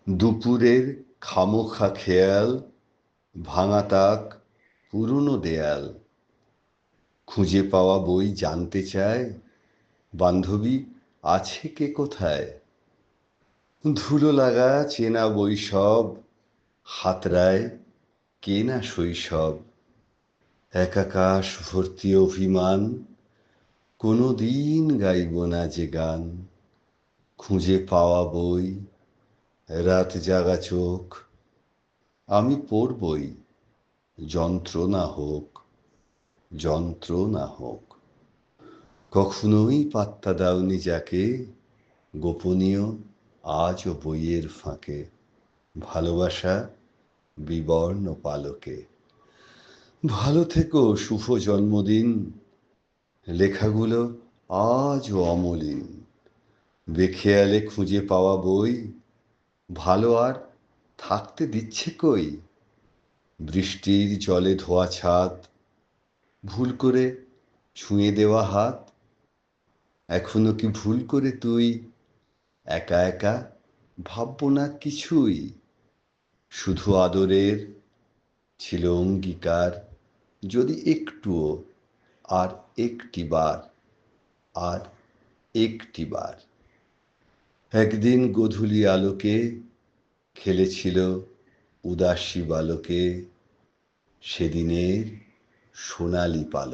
দুপুরের খামোখা খেয়াল, ভাঙা তাক, পুরনো দেয়াল, খুঁজে পাওয়া বই জানতে চায় বান্ধবী আছে কে কোথায়। ধুলো লাগা চেনা বই সব, হাতড়ায় কে না শৈশব। একাকাশ ভর্তি অভিমান, কোনো দিন গাইব না যে গান। খুঁজে পাওয়া বই, রাত জাগা চোখ, আমি পড়বই, যন্ত্রণা হোক, যন্ত্রণা হোক। কখনোই পাত্তা দাওনি যাকে, গোপনীয় আজও বইয়ের ফাঁকে। ভালোবাসা বিবর্ণ পালকে। ভালো থেকো শুভ জন্মদিন, লেখাগুলো আজও অমলিন। বেখেয়ালে খুঁজে পাওয়া বই, ভালো আর থাকতে দিচ্ছে কই। বৃষ্টির জলে ধোয়া ছাদ, ভুল করে ছুঁয়ে দেওয়া হাত। এখনো কি ভুল করে তুই একা একা ভাববো না কিছুই। শুধু আদরের ছিল অঙ্গীকার, যদি একটুও, আর একটিবার, আর একটিবার। একদিন গোধূলি আলোকে খেলেছিল উদাসী বালকে, সেদিনের সোনালি পালক।